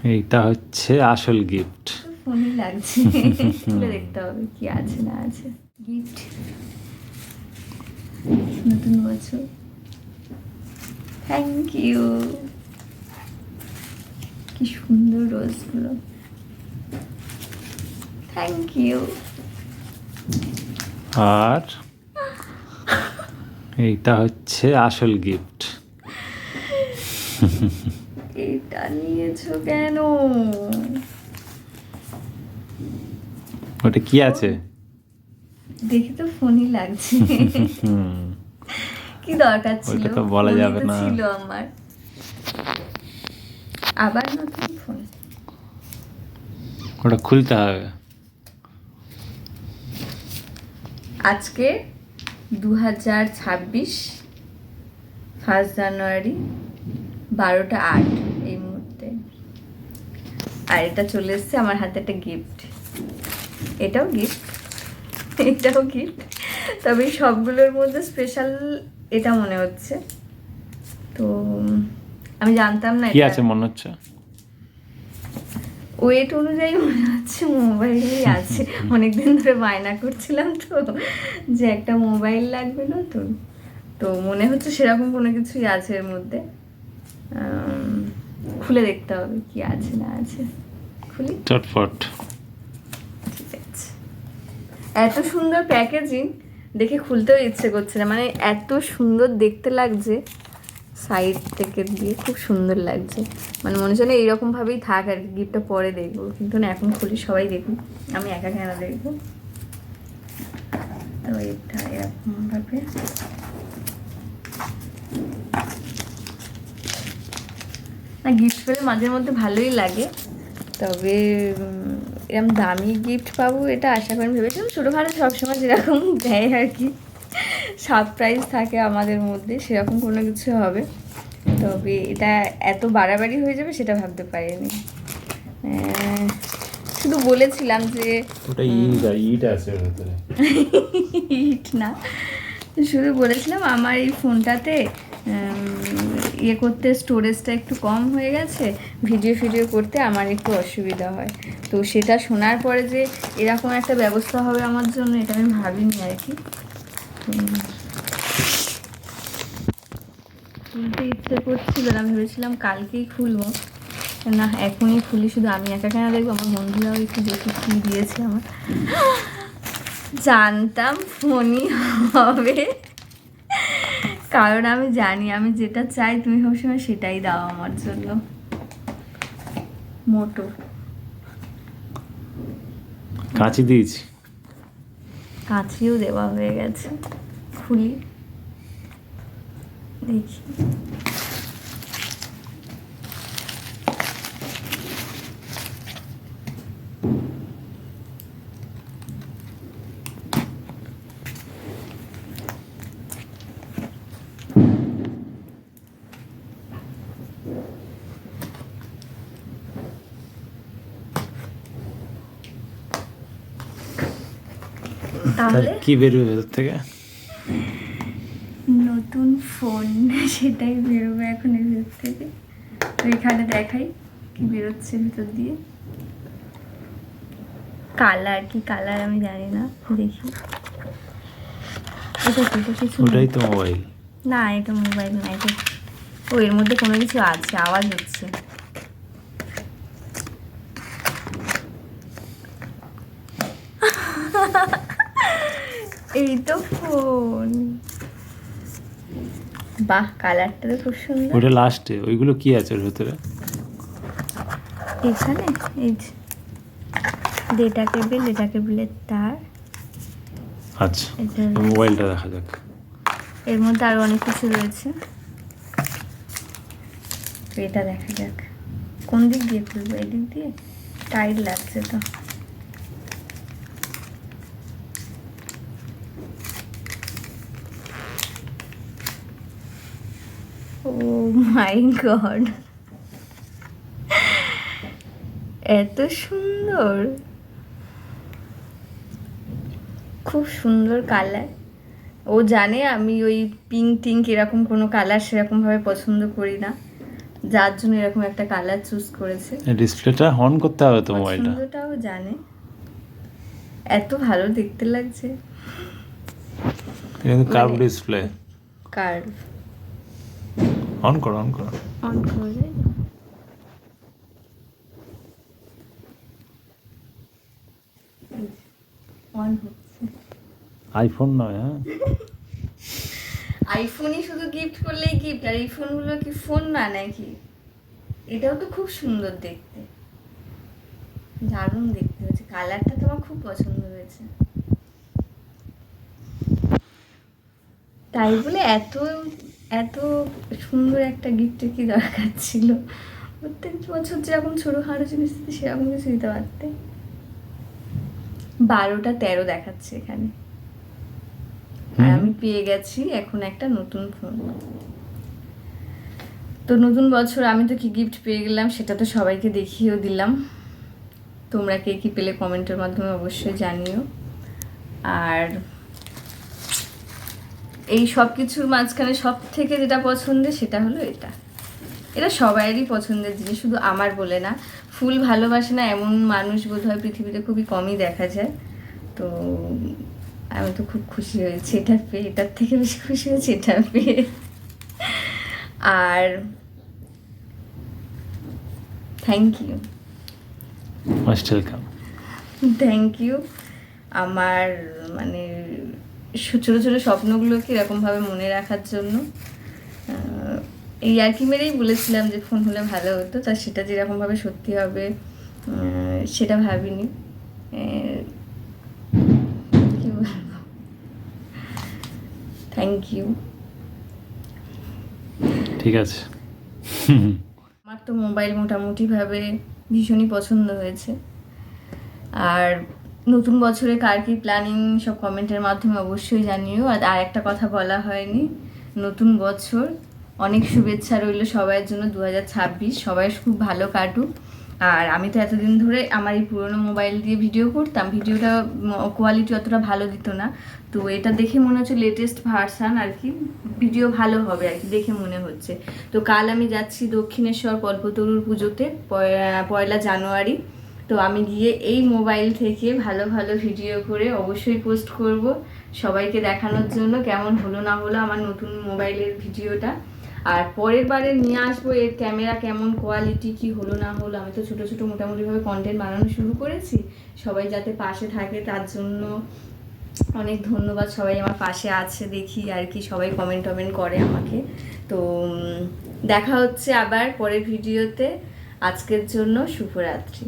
এইটা হচ্ছে আসল গিফট। ফোনই লাগছে, খুলে দেখতে হবে কি আছে না আছে। গিফট, নতুন বছর। Thank you. কি সুন্দর রোজগুলো, থ্যাংক ইউ। আর এইটা হচ্ছে আসল গিফট। এটা নিয়েছো কেন? ওটা কি আছে? দেখে তো ফোনই লাগছে। কি দরকার ছিল? ওইটা তো বলা ফোনই যাবে তো না। ছিল আমার। আবার নতুন ফোন? ওটা খুলতে হবে। আজকে 2026 1 জানুয়ারি 12টা 8 এই মুহূর্তে। আর এটা চলে এসছে আমার হাতে একটা গিফট। এটাও গিফট, এটাও গিফট, তবে এই সবগুলোর মধ্যে স্পেশাল এটা মনে হচ্ছে। তো আমি জানতাম না কি এটা। আছে মনে হচ্ছে? ওয়েট অনুযায়ী মনে হচ্ছে মোবাইলই আছে। অনেকদিন ধরে বায়না করছিলাম তো যে একটা মোবাইল লাগবে নতুন, তো মনে হচ্ছে সেরকম কোনো কিছুই আছে এর মধ্যে। খুলে দেখতে হবে কি আছে না আছে। খুলি, চটপট। ঠিক আছে। এত সুন্দর প্যাকেজিং দেখে খুলতেও ইচ্ছে করছে না, মানে এত সুন্দর দেখতে লাগছে। সাইড থেকে দিয়ে খুব সুন্দর লাগছে, মানে মনে হচ্ছে না এইরকমভাবেই থাক আর কি, গিফটটা পরে দেখবো, কিন্তু না এখন খুলি সবাই দেখুন, আমি একা কেন দেখবো। তো এটা এরকমভাবে না, গিফট পেলে মাঝে মধ্যে ভালোই লাগে, তবে এরকম দামি গিফট পাবো এটা আশা করি ভেবেছিলাম। ছোটোখাটো সবসময় যেরকম দেয় আর কি, সারপ্রাইজ থাকে আমাদের মধ্যে, সেরকম কোনো কিছু হবে, তবে এটা এত বাড়াবাড়ি হয়ে যাবে সেটা ভাবতে পারিনি। শুধু বলেছিলাম যে ওটা ইট আছে ভেতরে। ইট না, শুধু বলেছিলাম আমার এই ফোনটাতে ইয়ে করতে স্টোরেজটা একটু কম হয়ে গেছে, ভিডিও করতে আমার একটু অসুবিধা হয়। তো সেটা শোনার পরে যে এরকম একটা ব্যবস্থা হবে আমার জন্য, এটা আমি ভাবিনি আর কি। খুলতে ইচ্ছে করছিল না, ভেবেছিলাম কালকেই খুলবো, না এখনই খুলি, শুধু আমি একা কেন দেখবো, আমার বন্ধুরাও একটু দেখি কী দিয়েছে আমার। জানতাম ফোনই হবে, কারণ আমি জানি আমি যেটা চাই তুমি সবসময় সেটাই দাও আমার জন্য। মোটো কাঁচি দিয়েছি, কাঁচিও দেওয়া হয়ে গেছে। খুলি দেখি। তাহলে কি বেরোবে ভেতর থেকে? নতুন ফোন, সেটাই বেরোবে এখন এর ভেতর থেকে। তো এখানে দেখাই কি বেরোচ্ছে ভেতর দিয়ে। কালার, কি কালার আমি জানি না, দেখি। এটা কিছু ওটাই তো মোবাইল না, এটা মোবাইল না, এটা ও এর মধ্যে কোনো কিছু আছে, আওয়াজ হচ্ছে। এই তো ফোন, বাহ কালারটা তো খুব সুন্দর। ওটা লাস্টে। ওইগুলো কি আছে ওর ভেতরে? এখানে এই ডেটা কেবিলের তার। আচ্ছা, মোবাইলটা দেখা যাক। এর মধ্যে আরো অনেক কিছু রয়েছে, এটা দেখা যাক কোন দিক দিয়ে খুলবো। এই দিক দিয়ে টাইট লাগছে তো। ও মাই গড, এত সুন্দর, খুব সুন্দর কালার। ও জানে আমি ওই পিঙ্ক টিঙ্ক এরকম কোনো কালার সেরকমভাবে পছন্দ করি না, যার জন্য এরকম একটা কালার চুজ করেছে। ডিসপ্লেটা অন করতে হবে তো মোবাইলটা। পছন্দটাও জানে, এত ভালো দেখতে লাগছে। কিন্তু কার্ভ ডিসপ্লে। কার্ভ অন করো, অন করো। অন করে অন হচ্ছে। আইফোন নয়, হ্যাঁ। আইফোনই শুধু গিফট করলেই গিফট, আর এই ফোনগুলো কি ফোন না নাকি? এটাও তো খুব সুন্দর দেখতে, দারুণ দেখতে হয়েছে। কালারটা তো আমার খুব পছন্দ হয়েছে। তাই বলে এত এত সুন্দর একটা গিফটের কি দরকার ছিল? প্রত্যেক বছর যেরকম ছোটোখাটো জিনিস দিতে সেরকম কিছু দিতে পারতে। 12টা 13 দেখাচ্ছে এখানে, আর আমি পেয়ে গেছি এখন একটা নতুন ফোন। তো নতুন বছর আমি তো কি গিফট পেয়ে গেলাম সেটা তো সবাইকে দেখিয়েও দিলাম। তোমরা কে কি পেলে কমেন্টের মাধ্যমে অবশ্যই জানিও। আর এই সব কিছুর মাঝখানে সব থেকে যেটা পছন্দের সেটা হলো এটা সবাইয়েরই পছন্দের জিনিস, শুধু আমার বলে না। ফুল ভালোবাসে না এমন মানুষ বোধহয় পৃথিবীতে খুবই কমই দেখা যায়। তো আমি তো খুব খুশি হয়েছি এটা পেয়ে, এটার থেকে বেশি খুশি হয়েছি এটা পেয়ে। আর thank you, most welcome. Thank you আমার মানে ছোটো ছোটো স্বপ্নগুলোকে এরকমভাবে মনে রাখার জন্য। এই আর কি মেরেই বলেছিলাম যে ফোন হলে ভালো হতো, তা সেটা যেরকমভাবে সত্যি হবে সেটা ভাবিনি। কি বলবো, থ্যাংক ইউ। ঠিক আছে। আমার তো মোবাইল মোটামুটিভাবে ভীষণই পছন্দ হয়েছে। আর নতুন বছরে কার কি প্ল্যানিং সব কমেন্টের মাধ্যমে অবশ্যই জানিও। আর একটা কথা বলা হয়নি, নতুন বছর অনেক শুভেচ্ছা রইল সবার জন্য। 2026 সবাই খুব ভালো কাটুক। আর আমি তো এতদিন ধরে আমার এই পুরোনো মোবাইল দিয়ে ভিডিও করতাম, ভিডিওটা কোয়ালিটি অতটা ভালো দিত না। তো এটা দেখে মনে হচ্ছে লেটেস্ট ভার্সান আর কি, ভিডিও ভালো হবে আর কি দেখে মনে হচ্ছে। তো কাল আমি যাচ্ছি দক্ষিণেশ্বর কল্পতরুর পুজোতে, 1 জানুয়ারি। তো আমি গিয়ে এই মোবাইল থেকে ভালো ভালো ভিডিও করে অবশ্যই পোস্ট করব সবাইকে দেখানোর জন্য কেমন হলো না হলো আমার নতুন মোবাইলের ভিডিওটা। আর পরের বারে নিয়ে আসবো এর ক্যামেরা কেমন কোয়ালিটি, কি হলো না হলো। আমি তো ছোটো ছোটো মোটামুটিভাবে কন্টেন্ট বানানো শুরু করেছি, সবাই যাতে পাশে থাকে তার জন্য অনেক ধন্যবাদ। সবাই আমার পাশে আছে দেখি আর কি, সবাই কমেন্ট করে আমাকে। তো দেখা হচ্ছে আবার পরের ভিডিওতে। আজকের জন্য শুভরাত্রি।